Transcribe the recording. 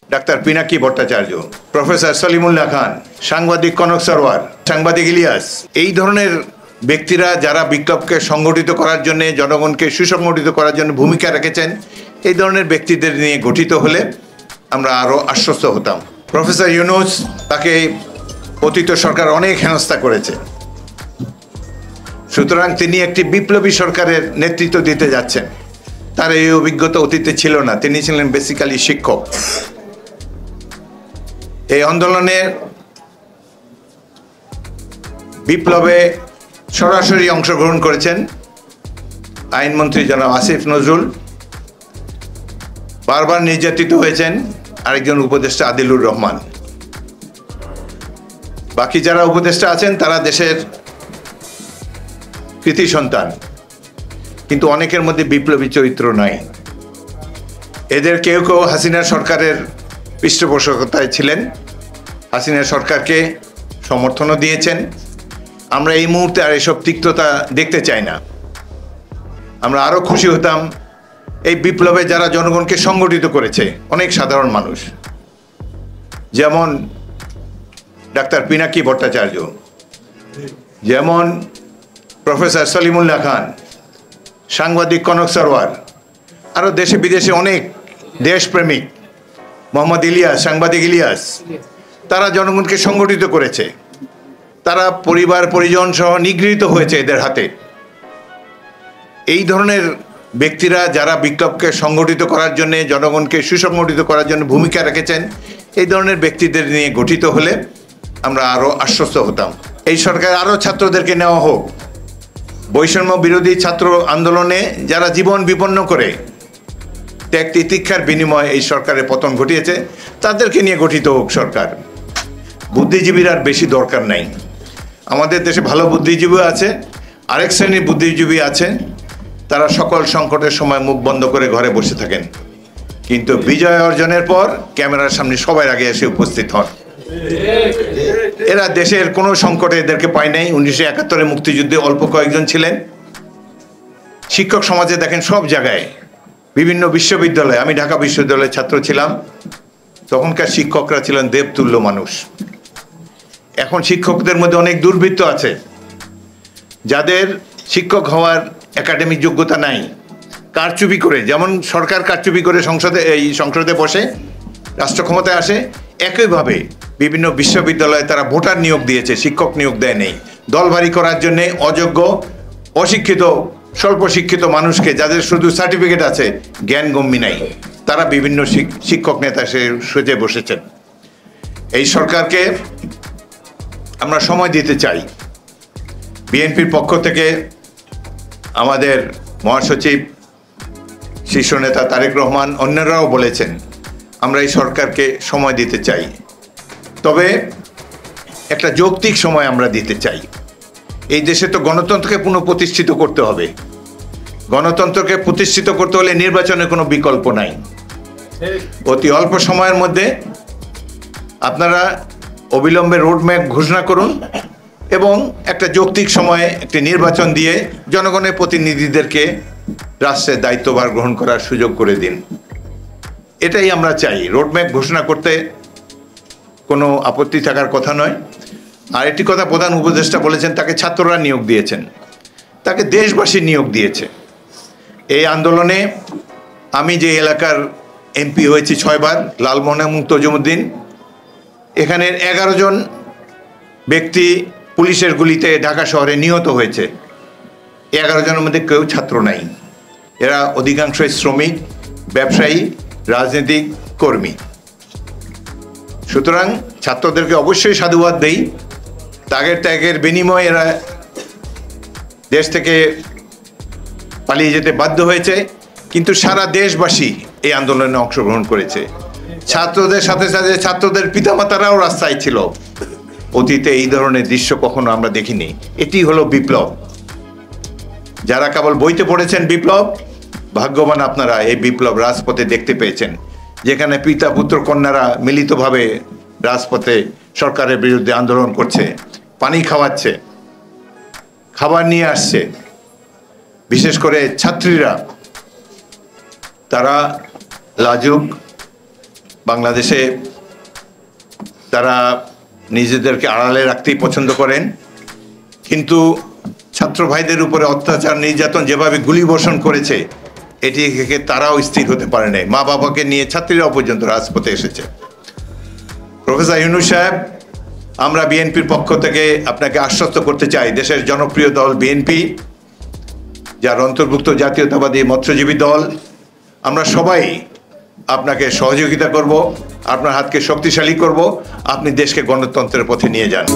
Doctor Pinaki Bhattacharya, professor Salimullah খান, সাংবাদিক কনক সরওয়ার, সাংবাদিক ইলিয়াস, এই ধরনের ব্যক্তিরা যারা বিপ্লবকে সংগঠিত করার জন্য, জনগণকে সুসংগঠিত করার জন্য ভূমিকা রেখেছেন, এই ধরনের ব্যক্তিদের নিয়ে গঠিত হলে আমরা আরও আশ্বস্ত হতাম। প্রফেসর ইউনূস, তাকে অতীত সরকার অনেক হেনস্থা করেছে, সুতরাং তিনি একটি বিপ্লবী সরকারের নেতৃত্ব দিতে যাচ্ছেন। তার এই অভিজ্ঞতা অতীতে ছিল না, তিনি ছিলেন বেসিক্যালি শিক্ষক। এই আন্দোলনের বিপ্লবে সরাসরি অংশগ্রহণ করেছেন আইনমন্ত্রী জনাব আসিফ নজরুল, বারবার নির্যাতিত হয়েছেন আরেকজন উপদেষ্টা আদিলুর রহমান। বাকি যারা উপদেষ্টা আছেন তারা দেশের কৃতি সন্তান, কিন্তু অনেকের মধ্যে বিপ্লবী চরিত্র নাই। এদের কেউ কেউ হাসিনা সরকারের পৃষ্ঠপোষকতায় ছিলেন, হাসিনা সরকারকে সমর্থনও দিয়েছেন। আমরা এই মুহূর্তে আর এসব তিক্ততা দেখতে চাই না। আমরা আরও খুশি হতাম এই বিপ্লবে যারা জনগণকে সংগঠিত করেছে, অনেক সাধারণ মানুষ, যেমন ডাক্তার পিনাকি ভট্টাচার্য, যেমন প্রফেসর সলিমুল্লাহ খান, সাংবাদিক কনক সরওয়ার, আরও দেশে বিদেশে অনেক দেশপ্রেমিক, মোহাম্মদ ইলিয়াস, সাংবাদিক ইলিয়াস, তারা জনগণকে সংগঠিত করেছে। তারা পরিবার পরিজন সহ নিগৃহীত হয়েছে এদের হাতে। এই ধরনের ব্যক্তিরা যারা বিপ্লবকে সংগঠিত করার জন্য, জনগণকে সুসংগঠিত করার জন্য ভূমিকা রেখেছেন, এই ধরনের ব্যক্তিদের নিয়ে গঠিত হলে আমরা আরও আশ্বস্ত হতাম। এই সরকার আরও ছাত্রদেরকে নেওয়া হোক। বৈষম্য বিরোধী ছাত্র আন্দোলনে যারা জীবন বিপন্ন করে ত্যাগ তিতিক্ষার বিনিময়ে এই সরকারের পতন ঘটিয়েছে, তাদেরকে নিয়ে গঠিত হোক সরকার। বুদ্ধিজীবীর আর বেশি দরকার নাই। আমাদের দেশে ভালো বুদ্ধিজীবী আছে, আরেক শ্রেণীর বুদ্ধিজীবী আছে, তারা সকল সংকটের সময় মুখ বন্ধ করে ঘরে বসে থাকেন, কিন্তু বিজয় অর্জনের পর ক্যামেরার সামনে সবার আগে এসে উপস্থিত হন। এরা দেশের কোনো সংকটে এদেরকে পায় নাই। 1971 মুক্তিযুদ্ধে অল্প কয়েকজন ছিলেন। শিক্ষক সমাজে দেখেন সব জায়গায়, বিভিন্ন বিশ্ববিদ্যালয়ে, আমি ঢাকা বিশ্ববিদ্যালয়ের ছাত্র ছিলাম, তখনকার শিক্ষকরা ছিলেন দেবতুল্য মানুষ। এখন শিক্ষকদের মধ্যে অনেক দুর্বৃত্ত আছে যাদের শিক্ষক হওয়ার একাডেমিক যোগ্যতা নাই, কারচুপি করে, যেমন সরকার কারচুপি করে সংসদে বসে রাষ্ট্র ক্ষমতায় আসে, একইভাবে বিভিন্ন বিশ্ববিদ্যালয়ে তারা ভোটার নিয়োগ দিয়েছে, শিক্ষক নিয়োগ দেয় নেই। দলভারী করার জন্যে অযোগ্য, অশিক্ষিত, স্বল্প শিক্ষিত মানুষকে, যাদের শুধু সার্টিফিকেট আছে, জ্ঞানগম্যি নাই, তারা বিভিন্ন শিক্ষক নেতা সেজে বসেছেন। এই সরকারকে আমরা সময় দিতে চাই। বিএনপির পক্ষ থেকে আমাদের মহাসচিব, শীর্ষ নেতা তারেক রহমান, অন্যরাও বলেছেন আমরা এই সরকারকে সময় দিতে চাই, তবে একটা যৌক্তিক সময় আমরা দিতে চাই। এই দেশে তো গণতন্ত্রকে পুনঃপ্রতিষ্ঠিত করতে হবে। গণতন্ত্রকে প্রতিষ্ঠিত করতে হলে নির্বাচনের কোনো বিকল্প নাই। অতি অল্প সময়ের মধ্যে আপনারা অবিলম্বে রোডম্যাপ ঘোষণা করুন এবং একটা যৌক্তিক সময়ে একটি নির্বাচন দিয়ে জনগণের প্রতিনিধিদেরকে রাষ্ট্রের দায়িত্বভার গ্রহণ করার সুযোগ করে দিন। এটাই আমরা চাই। রোডম্যাপ ঘোষণা করতে কোনো আপত্তি থাকার কথা নয়। আর একটি কথা প্রধান উপদেষ্টা বলেছেন, তাকে ছাত্ররা নিয়োগ দিয়েছেন, তাকে দেশবাসী নিয়োগ দিয়েছে। এই আন্দোলনে আমি যে এলাকার এমপি হয়েছি 6 বার, লালমোহন এবং তজুমুদ্দিন, এখানের 11 জন ব্যক্তি পুলিশের গুলিতে ঢাকা শহরে নিহত হয়েছে। 11 জনের মধ্যে কেউ ছাত্র নাই। এরা অধিকাংশই শ্রমিক, ব্যবসায়ী, রাজনৈতিক কর্মী। সুতরাং ছাত্রদেরকে অবশ্যই সাধুবাদ দেই। ত্যাগের বিনিময়ে এরা দেশ থেকে পালিয়ে যেতে বাধ্য হয়েছে, কিন্তু সারা দেশবাসী এই আন্দোলনে অংশগ্রহণ করেছে। ছাত্রদের সাথে সাথে ছাত্রদের পিতামাতারাও রাস্তায় ছিল। অতীতে এই ধরনের দৃশ্য কখনো আমরা দেখিনি। এটি হলো বিপ্লব। যারা কেবল বইতে পড়েছেন বিপ্লব, ভাগ্যবান আপনারা, এই বিপ্লব রাজপথে দেখতে পেয়েছেন, যেখানে পিতা পুত্র কন্যারা মিলিতভাবে রাজপথে সরকারের বিরুদ্ধে আন্দোলন করছে, পানি খাওয়াচ্ছে, খাবার নিয়ে আসছে। বিশেষ করে ছাত্রীরা, তারা লাজুক, বাংলাদেশে তারা নিজেদেরকে আড়ালে রাখতেই পছন্দ করেন, কিন্তু ছাত্র ভাইদের উপরে অত্যাচার নির্যাতন যেভাবে গুলিবর্ষণ করেছে এটি থেকে তারাও স্থির হতে পারে নাই। মা বাবাকে নিয়ে ছাত্রীরাও পর্যন্ত রাজপথে এসেছে। প্রফেসর ইউনূস সাহেব, আমরা বিএনপির পক্ষ থেকে আপনাকে আশ্বস্ত করতে চাই, দেশের জনপ্রিয় দল বিএনপি, যার অন্তর্ভুক্ত জাতীয়তাবাদী মৎস্যজীবী দল, আমরা সবাই আপনাকে সহযোগিতা করব, আপনার হাতকে শক্তিশালী করব, আপনি দেশকে গণতন্ত্রের পথে নিয়ে যান।